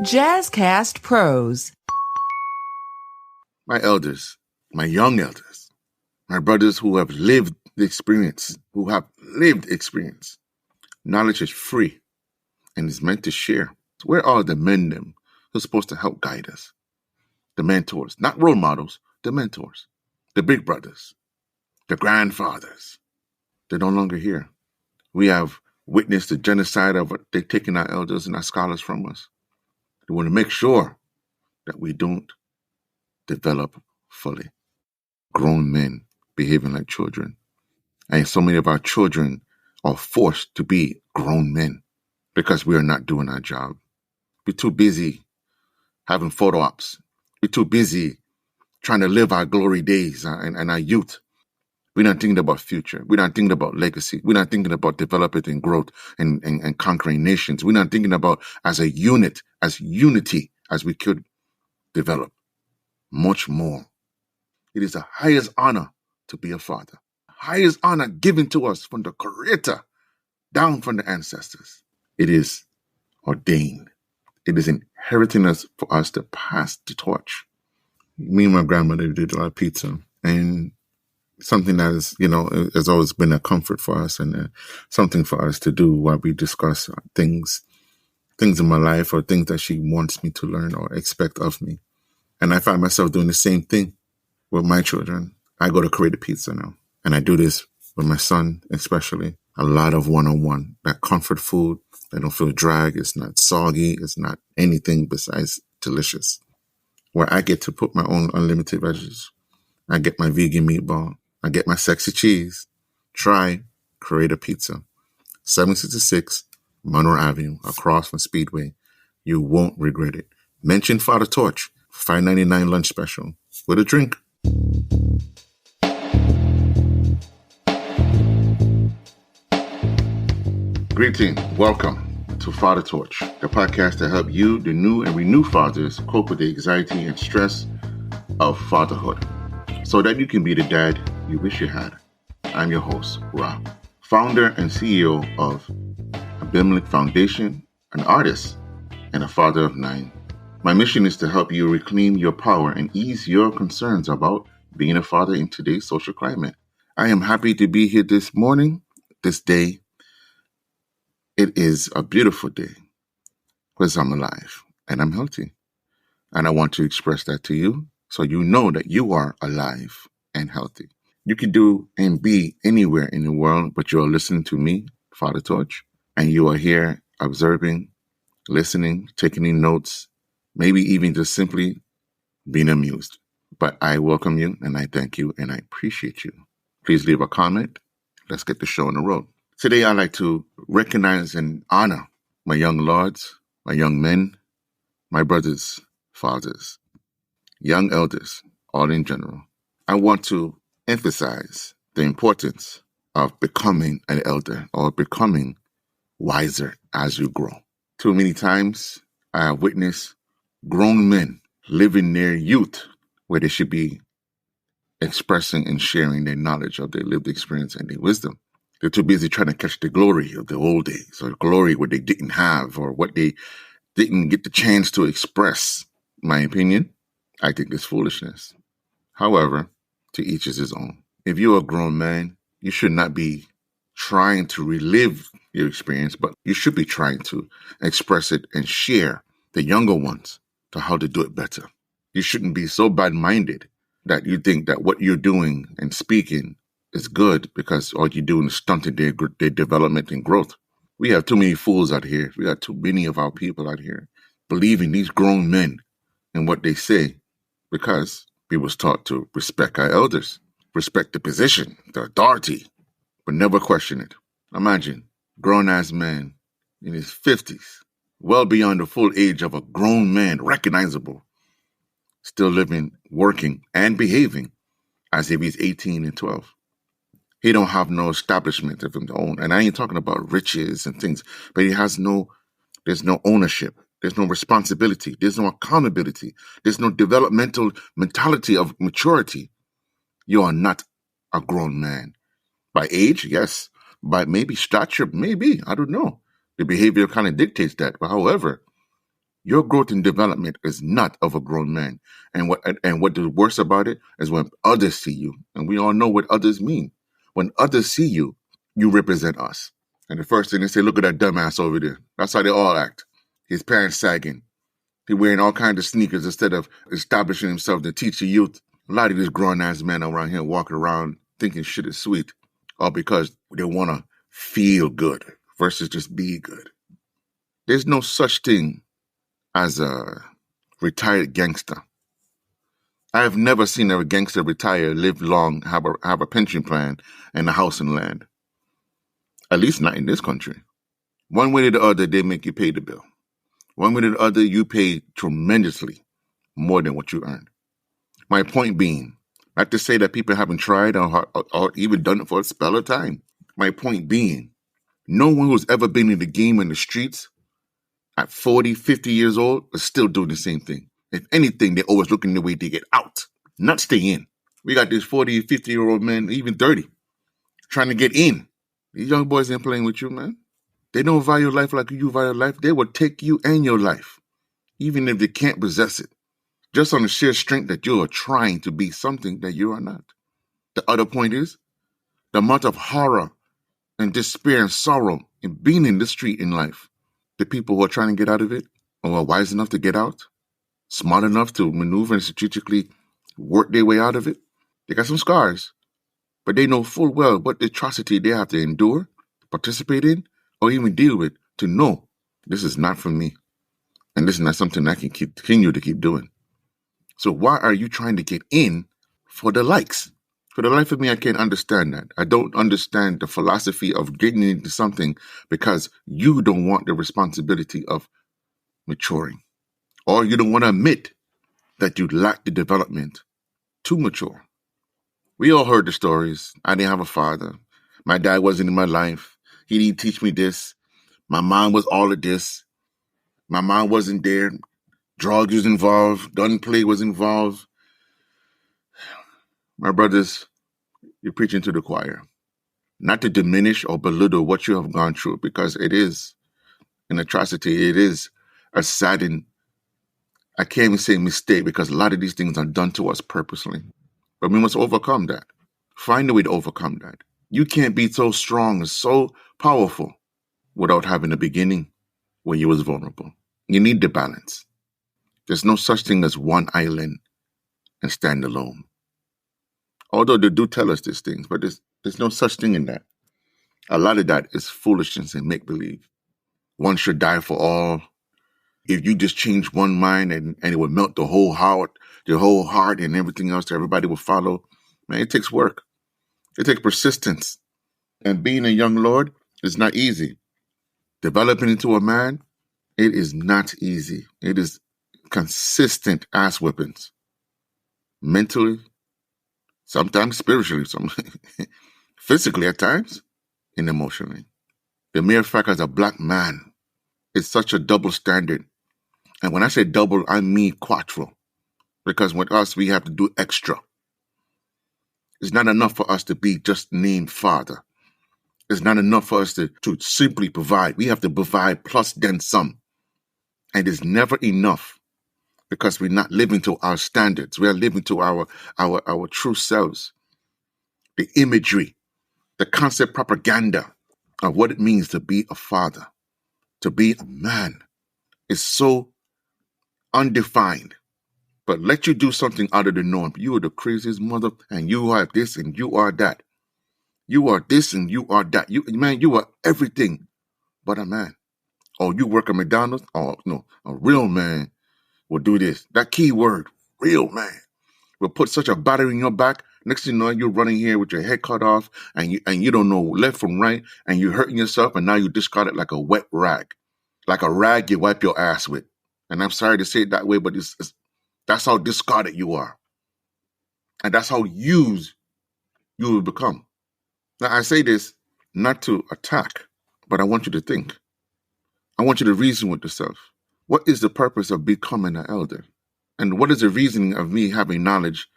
Jazzcast Pros. My elders, my young elders, my brothers who have lived the experience, Knowledge is free and is meant to share. Where are the men them who are supposed to help guide us? The mentors, not role models, the mentors, the big brothers, the grandfathers. They're no longer here. We have witnessed the genocide of they're taking our elders and our scholars from us. They want to make sure that we don't develop fully. Grown men behaving like children. And so many of our children are forced to be grown men because we are not doing our job. We're too busy having photo ops. We're too busy trying to live our glory days and our youth. We're not thinking about future. We're not thinking about legacy. We're not thinking about development and growth and conquering nations. We're not thinking about as a unit, as unity as we could develop. Much more. It is the highest honor to be a father. Highest honor given to us from the Creator, down from the ancestors. It is ordained. It is inheriting us for us to pass the torch. Me and my grandmother did a lot of pizza, and something that is, has always been a comfort for us and something for us to do while we discuss things in my life or things that she wants me to learn or expect of me. And I find myself doing the same thing with my children. I go to create a pizza now, and I do this with my son, especially. A lot of one-on-one, that comfort food. I don't feel drag. It's not soggy. It's not anything besides delicious. Where I get to put my own unlimited veggies. I get my vegan meatball. I get my sexy cheese. Try Create a Pizza. 766 Monroe Avenue, across from Speedway. You won't regret it. Mention Fatha Torch, $5.99 lunch special with a drink. Greetings. Welcome to Fatha Torch, the podcast that helps you, the new and renewed fathers, cope with the anxiety and stress of fatherhood so that you can be the dad you wish you had. I'm your host, Ra, founder and CEO of Abimelech Foundation, an artist, and a father of 9. My mission is to help you reclaim your power and ease your concerns about being a father in today's social climate. I am happy to be here this morning, this day. It is a beautiful day because I'm alive and I'm healthy. And I want to express that to you so you know that you are alive and healthy. You can do and be anywhere in the world, but you're listening to me, Fatha Torch, and you are here observing, listening, taking in notes, maybe even just simply being amused. But I welcome you and I thank you and I appreciate you. Please leave a comment. Let's get the show on the road. Today, I'd like to recognize and honor my young lords, my young men, my brothers, fathers, young elders, all in general. I want to emphasize the importance of becoming an elder or becoming wiser as you grow. Too many times, I have witnessed grown men living their youth where they should be expressing and sharing their knowledge of their lived experience and their wisdom. They're too busy trying to catch the glory of the old days or glory what they didn't have or what they didn't get the chance to express. My opinion, I think it's foolishness. However, to each is his own. If you're a grown man, you should not be trying to relive your experience, but you should be trying to express it and share the younger ones to how to do it better. You shouldn't be so bad-minded that you think that what you're doing and speaking is good because all you're doing is stunting their development and growth. We have too many fools out here. We got too many of our people out here believing these grown men and what they say because we was taught to respect our elders, respect the position, the authority, but never question it. Imagine a grown-ass man in his 50s, well beyond the full age of a grown man, recognizable, still living, working, and behaving as if he's 18 and 12. He don't have no establishment of his own. And I ain't talking about riches and things, but there's no ownership. There's no responsibility. There's no accountability. There's no developmental mentality of maturity. You are not a grown man. By age, yes. By maybe stature, maybe. I don't know. The behavior kind of dictates that. But however, Your growth and development is not of a grown man. And what the worst about it is when others see you. And we all know what others mean. When others see you, you represent us. And the first thing they say, look at that dumbass over there. That's how they all act. His pants sagging. He wearing all kinds of sneakers instead of establishing himself to teach the youth. A lot of these grown-ass men around here walking around thinking shit is sweet. All because they want to feel good versus just be good. There's no such thing as a retired gangster. I have never seen a gangster retire, live long, have a pension plan, and a house and land. At least not in this country. One way or the other, they make you pay the bill. One way or the other, you pay tremendously more than what you earn. My point being, not to say that people haven't tried or even done it for a spell of time. My point being, no one who's ever been in the game in the streets at 40, 50 years old is still doing the same thing. If anything, they're always looking the way to get out, not stay in. We got these 40, 50-year-old men, even 30, trying to get in. These young boys ain't playing with you, man. They don't value life like you value life. They will take you and your life, even if they can't possess it, just on the sheer strength that you are trying to be something that you are not. The other point is the amount of horror and despair and sorrow in being in the street in life. The people who are trying to get out of it, or are wise enough to get out, smart enough to maneuver and strategically work their way out of it, they got some scars, but they know full well what atrocity they have to endure, participate in, or even deal with to know this is not for me, and this is not something I can continue to keep doing. So why are you trying to get in for the likes? For the life of me, I can't understand that. I don't understand the philosophy of getting into something because you don't want the responsibility of maturing, or you don't want to admit that you lack the development to mature. We all heard the stories. I didn't have a father. My dad wasn't in my life. He didn't teach me this. My mom was all of this. My mom wasn't there. Drugs was involved. Gunplay was involved. My brothers, you're preaching to the choir. Not to diminish or belittle what you have gone through, because it is an atrocity. It is a saddened, I can't even say mistake, because a lot of these things are done to us purposely. But we must overcome that. Find a way to overcome that. You can't be so strong and so powerful without having a beginning when you was vulnerable. You need the balance. There's no such thing as one island and stand alone. Although they do tell us these things, but there's no such thing in that. A lot of that is foolishness and make-believe. One should die for all. If you just change one mind and it would melt the whole heart and everything else, everybody will follow. Man, it takes work. It takes persistence. And being a young Lord is not easy. Developing into a man, it is not easy. It is consistent ass whippings. Mentally, sometimes spiritually, physically at times, and emotionally. The mere fact as a black man is such a double standard. And when I say double, I mean quattro. Because with us, we have to do extra. It's not enough for us to be just named father. It's not enough for us to simply provide. We have to provide plus then some. And it's never enough because we're not living to our standards. We are living to our true selves. The imagery, the concept propaganda of what it means to be a father, to be a man, is so undefined. But let you do something out of the norm. You are the craziest mother, and you are this, and you are that. You are this, and you are that. You are everything but a man. Or you work at McDonald's. Oh, no, a real man will do this. That key word, real man, will put such a battery in your back. Next thing you know, you're running here with your head cut off, and you don't know left from right, and you're hurting yourself, and now you discard it like a wet rag. Like a rag you wipe your ass with. And I'm sorry to say it that way, but that's how discarded you are. And that's how used you will become. Now, I say this not to attack, but I want you to think. I want you to reason with yourself. What is the purpose of becoming an elder? And what is the reasoning of me having knowledge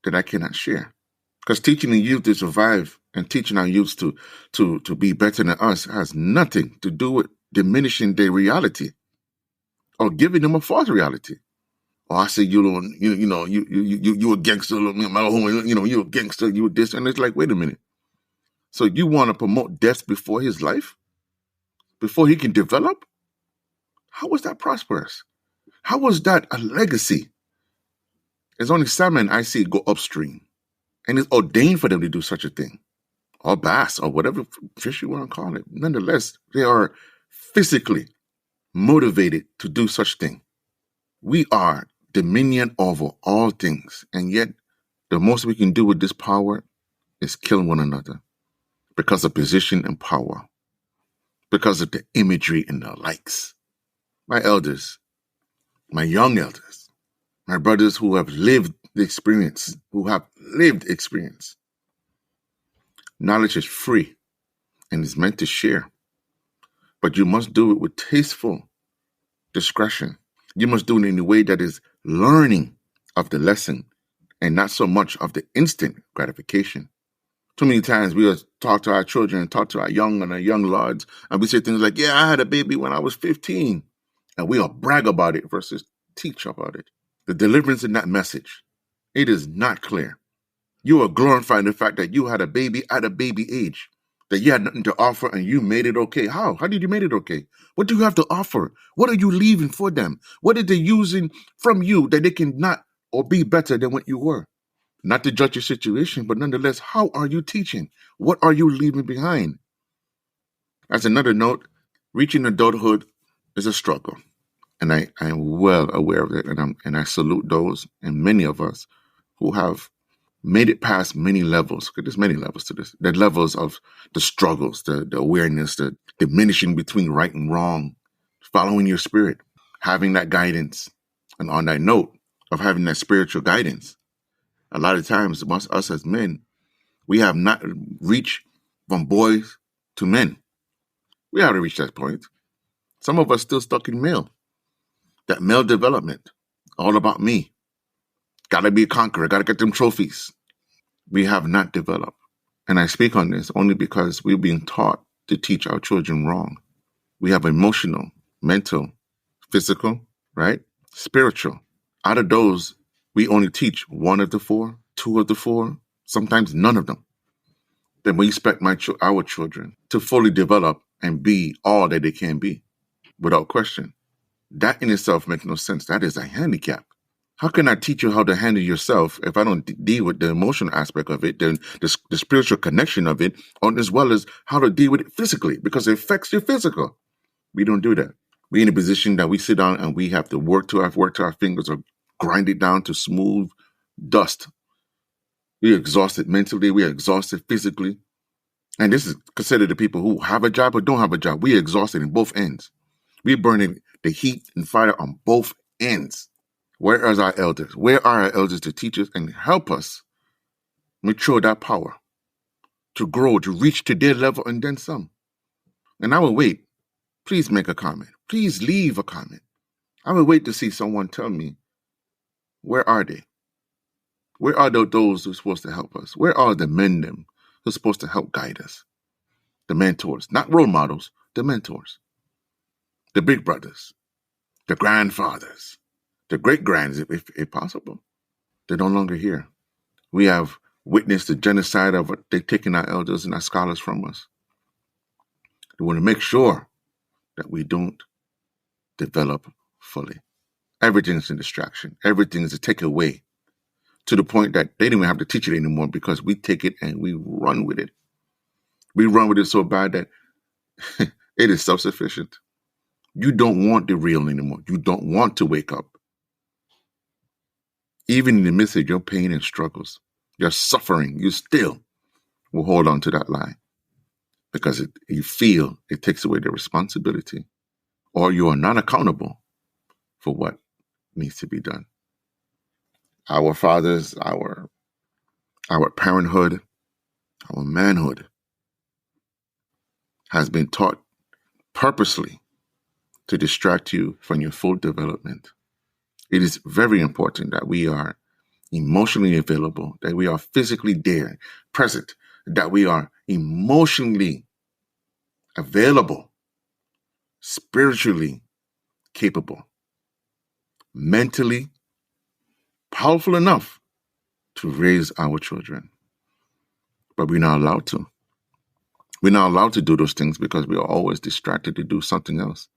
that I cannot share? Because teaching the youth to survive and teaching our youth to be better than us has nothing to do with diminishing their reality. or giving them a false reality. Or I say, you a gangster, you a gangster, you a this. And it's like, wait a minute. So you want to promote death before his life? Before he can develop? How was that prosperous? How was that a legacy? There's only salmon I see go upstream. And it's ordained for them to do such a thing. Or bass, or whatever fish you want to call it. Nonetheless, they are physically motivated to do such thing. We are dominion over all things. And yet, the most we can do with this power is kill one another because of position and power, because of the imagery and the likes. My elders, my young elders, my brothers who have lived the experience, Knowledge is free and is meant to share, but you must do it with tasteful discretion. You must do it in a way that is learning of the lesson and not so much of the instant gratification. Too many times we talk to our children, talk to our young lords, and we say things like, yeah, I had a baby when I was 15. And we'll brag about it versus teach about it. The deliverance in that message, it is not clear. You are glorifying the fact that you had a baby at a baby age, that you had nothing to offer and you made it okay. How? How did you make it okay? What do you have to offer? What are you leaving for them? What are they using from you that they can not or be better than what you were? Not to judge your situation, but nonetheless, how are you teaching? What are you leaving behind? As another note, reaching adulthood is a struggle. And I am well aware of it. And I salute those and many of us who have made it past many levels. There's many levels to this. The levels of the struggles, the awareness, the diminishing between right and wrong, following your spirit, having that guidance. And on that note of having that spiritual guidance, a lot of times amongst us as men, we have not reached from boys to men. We haven't reached that point. Some of us still stuck in male. That male development, all about me. Gotta be a conqueror, gotta get them trophies. We have not developed. And I speak on this only because we're being taught to teach our children wrong. We have emotional, mental, physical, right? Spiritual. Out of those, we only teach one of the four, two of the four, sometimes none of them. Then we expect our children to fully develop and be all that they can be, without question. That in itself makes no sense. That is a handicap. How can I teach you how to handle yourself if I don't deal with the emotional aspect of it, the spiritual connection of it, as well as how to deal with it physically, because it affects your physical? We don't do that. We're in a position that we sit down and we have to work to our fingers or grind it down to smooth dust. We're exhausted mentally. We're exhausted physically. And this is considered the people who have a job or don't have a job. We're exhausted in both ends. We're burning the heat and fire on both ends. Where are our elders? Where are our elders to teach us and help us mature that power, to grow, to reach to their level and then some? And I will wait. Please make a comment. Please leave a comment. I will wait to see someone tell me, where are they? Where are those who are supposed to help us? Where are the men them who are supposed to help guide us? The mentors, not role models, the mentors, the big brothers, the grandfathers, the great-grands, if possible. They're no longer here. We have witnessed the genocide of they're taking our elders and our scholars from us. They want to make sure that we don't develop fully. Everything is a distraction. Everything is a takeaway, to the point that they don't even have to teach it anymore because we take it and we run with it. We run with it so bad that it is self-sufficient. You don't want the real anymore. You don't want to wake up. Even in the midst of your pain and struggles, your suffering, you still will hold on to that lie because you feel it takes away the responsibility, or you are not accountable for what needs to be done. Our fathers, our parenthood, our manhood has been taught purposely to distract you from your full development. It is very important that we are emotionally available, that we are physically there, present, that we are emotionally available, spiritually capable. mentally powerful enough to raise our children. But we're not allowed to. We're not allowed to do those things because we are always distracted to do something else,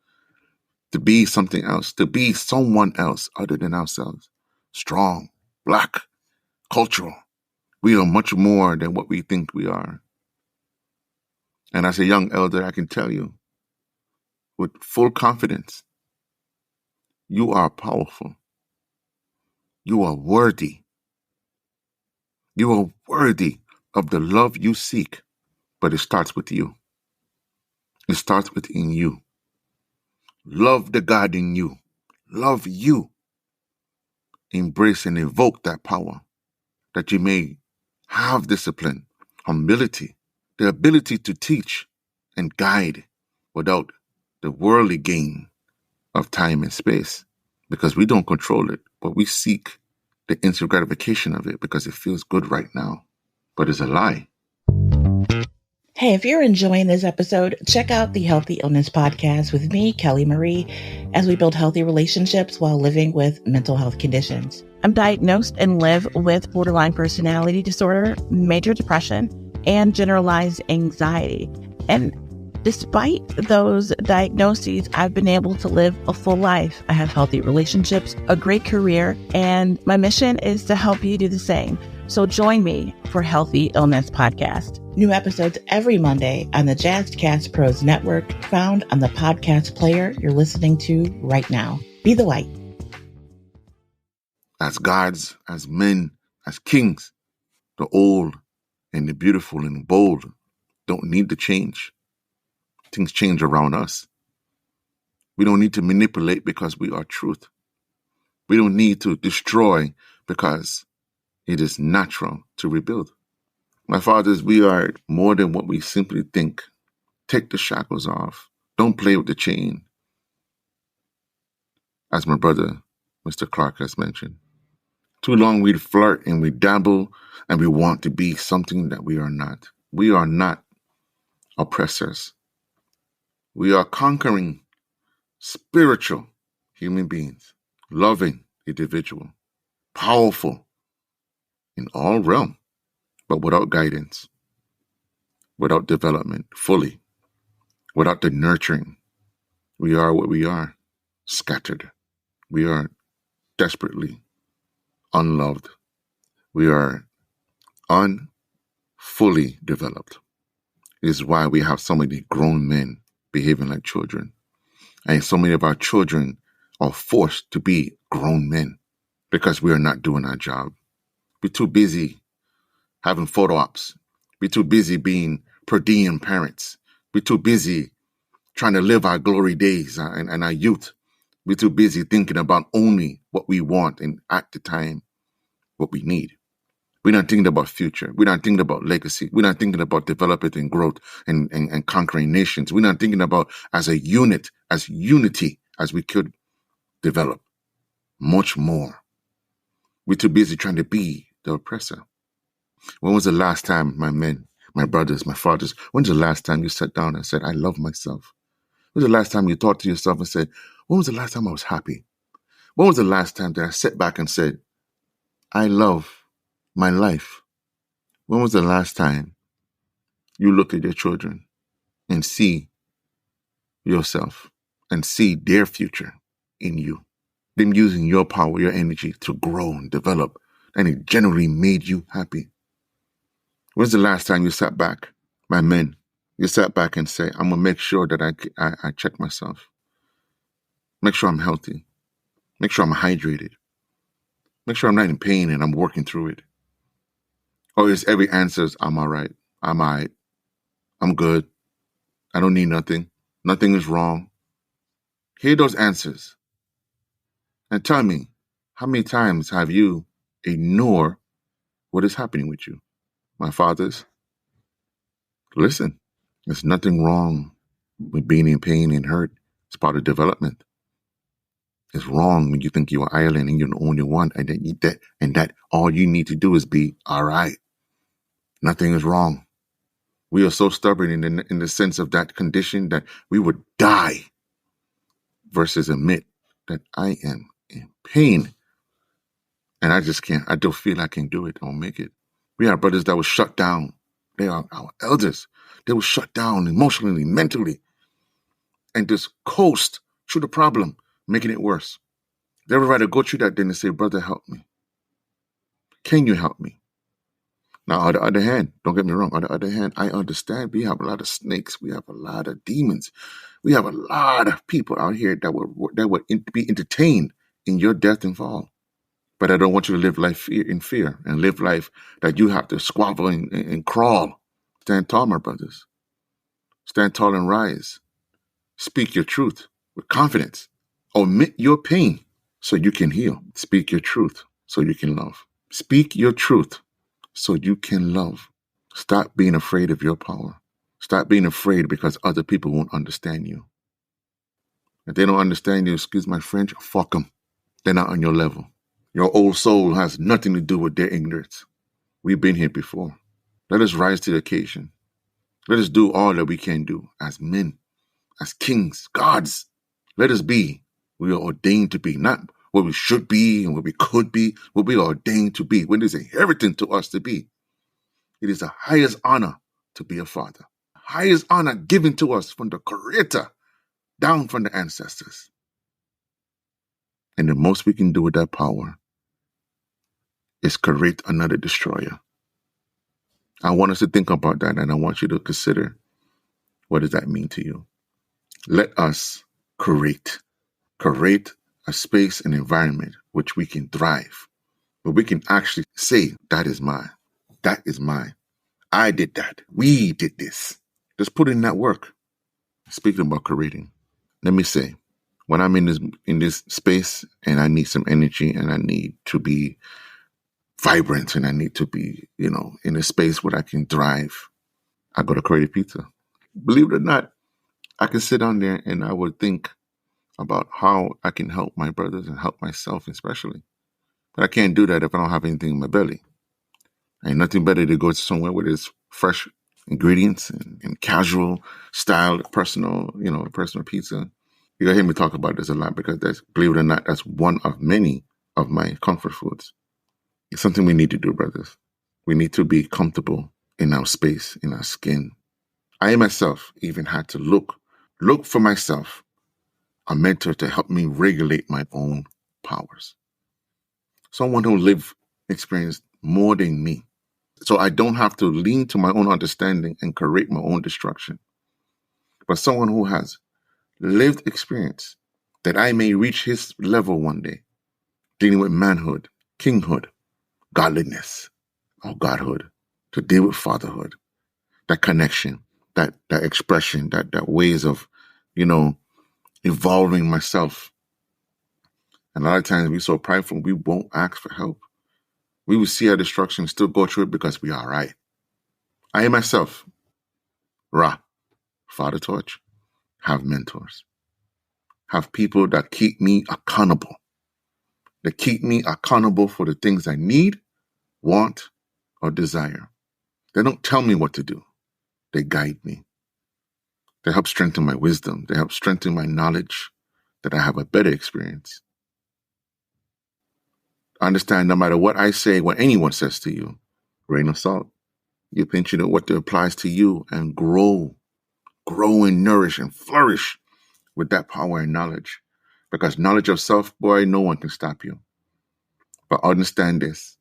to be something else, to be someone else other than ourselves. Strong, black, cultural. We are much more than what we think we are. And as a young elder, I can tell you with full confidence, you are powerful. You are worthy. You are worthy of the love you seek, but it starts with you. It starts within you. Love the God in you. Love you. Embrace and evoke that power that you may have discipline, humility, the ability to teach and guide without the worldly gain of time and space, because we don't control it, but we seek the instant gratification of it because it feels good right now. But it's a lie. Hey, if you're enjoying this episode, check out the Healthy Illness Podcast with me, Kelly Marie, as we build healthy relationships while living with mental health conditions. I'm diagnosed and live with borderline personality disorder, major depression, and generalized anxiety. And despite those diagnoses, I've been able to live a full life. I have healthy relationships, a great career, and my mission is to help you do the same. So join me for Healthy Illness Podcast. New episodes every Monday on the Jazzcast Pros Network, found on the podcast player you're listening to right now. Be the light. As gods, as men, as kings, the old and the beautiful and the bold don't need to change. Things change around us. We don't need to manipulate because we are truth. We don't need to destroy because it is natural to rebuild. My fathers, we are more than what we simply think. Take the shackles off. Don't play with the chain. As my brother, Mr. Clark, has mentioned. Too long we flirt and we dabble and we want to be something that we are not. We are not oppressors. We are conquering spiritual human beings, loving individual, powerful in all realm, but without guidance, without development fully, without the nurturing. We are what we are, scattered. We are desperately unloved. We are unfully developed. This is why we have so many grown men behaving like children. And so many of our children are forced to be grown men because we are not doing our job. We're too busy having photo ops. We're too busy being per diem parents. We're too busy trying to live our glory days and our youth. We're too busy thinking about only what we want and at the time what we need. We're not thinking about future. We're not thinking about legacy. We're not thinking about development and growth and conquering nations. We're not thinking about as a unit, as unity as we could develop much more. We're too busy trying to be the oppressor. When was the last time, my men, my brothers, my fathers, when's the last time you sat down and said, I love myself? When was the last time you thought to yourself and said, when was the last time I was happy? When was the last time that I sat back and said, I love my life? When was the last time you look at your children and see yourself and see their future in you? Them using your power, your energy to grow and develop, and it generally made you happy. When's the last time you sat back, my men, you sat back and say, I'm going to make sure that I check myself. Make sure I'm healthy. Make sure I'm hydrated. Make sure I'm not in pain and I'm working through it. Or is every answer, I'm all right. I'm all right. I'm good. I don't need nothing. Nothing is wrong. Hear those answers. And tell me, how many times have you ignored what is happening with you? My fathers, listen, there's nothing wrong with being in pain and hurt. It's part of development. It's wrong when you think you're an island and you're the only one and that all you need to do is be all right. Nothing is wrong. We are so stubborn in the sense of that condition that we would die versus admit that I am in pain. And I just can't. I don't feel I can do it or make it. We have brothers that were shut down. They are our elders. They were shut down emotionally, mentally, and just coast through the problem, making it worse. They would rather go through that than to say, brother, help me. Can you help me? Now, on the other hand, don't get me wrong. On the other hand, I understand we have a lot of snakes. We have a lot of demons. We have a lot of people out here that would be entertained in your death and fall. But I don't want you to live life in fear and live life that you have to squabble and crawl. Stand tall, my brothers. Stand tall and rise. Speak your truth with confidence. Omit your pain so you can heal. Speak your truth so you can love. Speak your truth so you can love. Stop being afraid of your power. Stop being afraid because other people won't understand you. If they don't understand you, excuse my French, fuck them. They're not on your level. Your old soul has nothing to do with their ignorance. We've been here before. Let us rise to the occasion. Let us do all that we can do as men, as kings, gods. Let us be. We are ordained to be, not what we should be and what we could be, what we are ordained to be. When it is inherited to us to be. It is the highest honor to be a father. Highest honor given to us from the Creator, down from the ancestors. And the most we can do with that power is create another destroyer. I want us to think about that, and I want you to consider, what does that mean to you? Let us create a space and environment which we can thrive, where we can actually say, that is mine. That is mine. I did that. We did this. Just put in that work. Speaking about creating, let me say, when I'm in this space and I need some energy and I need to be vibrant and I need to be, in a space where I can thrive, I go to Creative Pizza. Believe it or not, I can sit down there and I would think about how I can help my brothers and help myself especially. But I can't do that if I don't have anything in my belly. Ain't nothing better to go somewhere where there's fresh ingredients and casual style, personal pizza. You're going to hear me talk about this a lot because believe it or not, that's one of many of my comfort foods. It's something we need to do, brothers. We need to be comfortable in our space, in our skin. I myself even had to look for myself, a mentor to help me regulate my own powers. Someone who experienced more than me. So I don't have to lean to my own understanding and create my own destruction. But someone who has lived experience that I may reach his level one day, dealing with manhood, kinghood, godliness, or godhood, to deal with fatherhood, that connection, that expression, that ways of, evolving myself. And a lot of times we're so prideful, we won't ask for help. We will see our destruction and still go through it because we are right. I myself, Fatha Torch, have mentors, have people that keep me accountable, for the things I need, want, or desire. They don't tell me what to do. They guide me. They help strengthen my wisdom. They help strengthen my knowledge that I have a better experience. Understand no matter what I say, what anyone says to you, grain of salt. You pinch it at what applies to you and grow and nourish and flourish with that power and knowledge. Because knowledge of self, boy, no one can stop you. But understand this,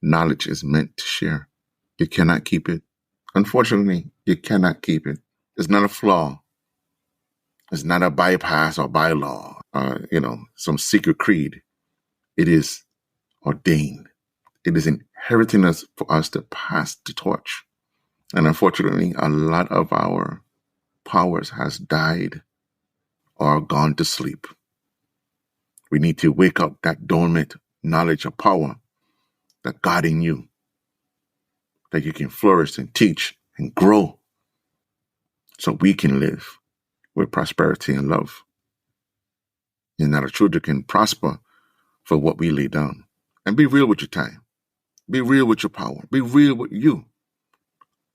knowledge is meant to share. You cannot keep it. Unfortunately, you cannot keep it. It's not a flaw. It's not a bypass or bylaw, some secret creed. It is ordained. It is inheriting us for us to pass the torch. And unfortunately, a lot of our powers has died or gone to sleep. We need to wake up that dormant knowledge of power that God in you, that you can flourish and teach and grow so we can live with prosperity and love. And that our children can prosper for what we lay down. And be real with your time. Be real with your power. Be real with you.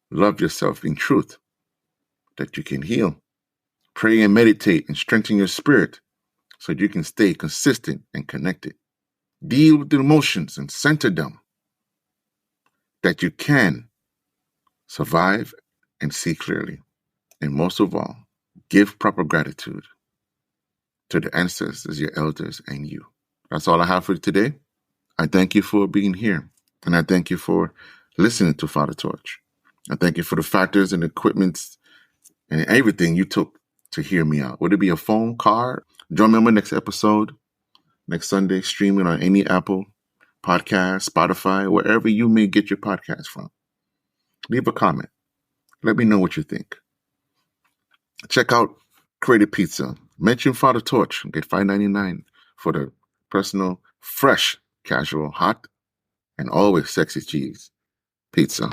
Love yourself in truth, that you can heal. Pray and meditate and strengthen your spirit so you can stay consistent and connected. Deal with the emotions and center them, that you can survive and see clearly. And most of all, give proper gratitude to the ancestors, your elders, and you. That's all I have for today. I thank you for being here, and I thank you for listening to Fatha Torch. I thank you for the factors and equipments and everything you took to hear me out. Would it be a phone, car? Join me on my next episode, next Sunday, streaming on any Apple podcast, Spotify, wherever you may get your podcast from. Leave a comment. Let me know what you think. Check out Creative Pizza. Mention Fatha Torch. Get $5.99 for the personal, fresh, casual, hot, and always sexy cheese pizza.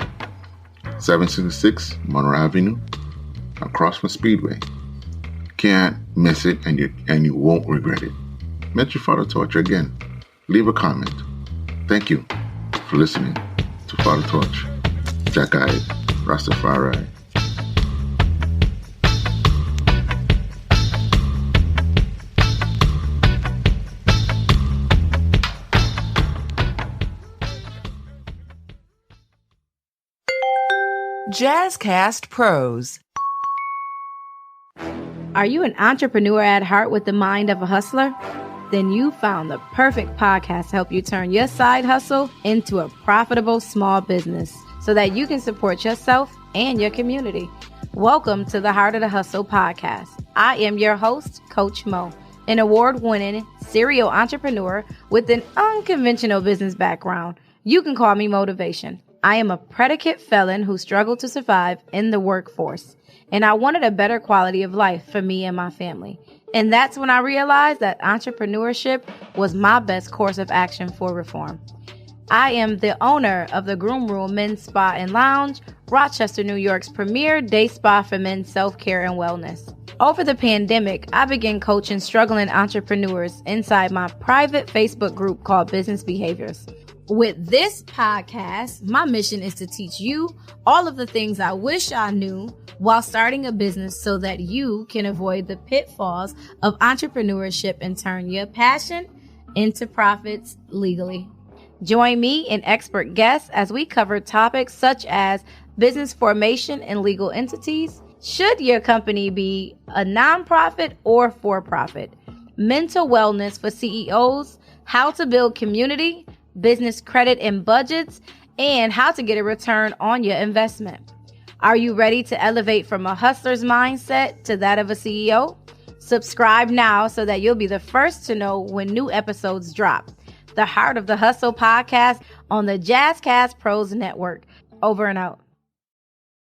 766 Monroe Avenue, across from Speedway. Can't miss it, and you won't regret it. Mention Fatha Torch again. Leave a comment. Thank you for listening to Fatha Torch. Jack-eyed Rastafari. Jazzcast Pros. Are you an entrepreneur at heart with the mind of a hustler? Then you found the perfect podcast to help you turn your side hustle into a profitable small business so that you can support yourself and your community. Welcome to the Heart of the Hustle podcast. I am your host, Coach Mo, an award-winning serial entrepreneur with an unconventional business background. You can call me Motivation. I am a predicate felon who struggled to survive in the workforce, and I wanted a better quality of life for me and my family. And that's when I realized that entrepreneurship was my best course of action for reform. I am the owner of the Groom Room Men's Spa and Lounge, Rochester, New York's premier day spa for men's self-care and wellness. Over the pandemic, I began coaching struggling entrepreneurs inside my private Facebook group called Business Behaviors. With this podcast, my mission is to teach you all of the things I wish I knew while starting a business so that you can avoid the pitfalls of entrepreneurship and turn your passion into profits legally. Join me and expert guests as we cover topics such as business formation and legal entities. Should your company be a nonprofit or for-profit? Mental wellness for CEOs, how to build community, business credit and budgets, and how to get a return on your investment. Are you ready to elevate from a hustler's mindset to that of a CEO? Subscribe now so that you'll be the first to know when new episodes drop. The Heart of the Hustle podcast on the Jazzcast Pros Network. Over and out.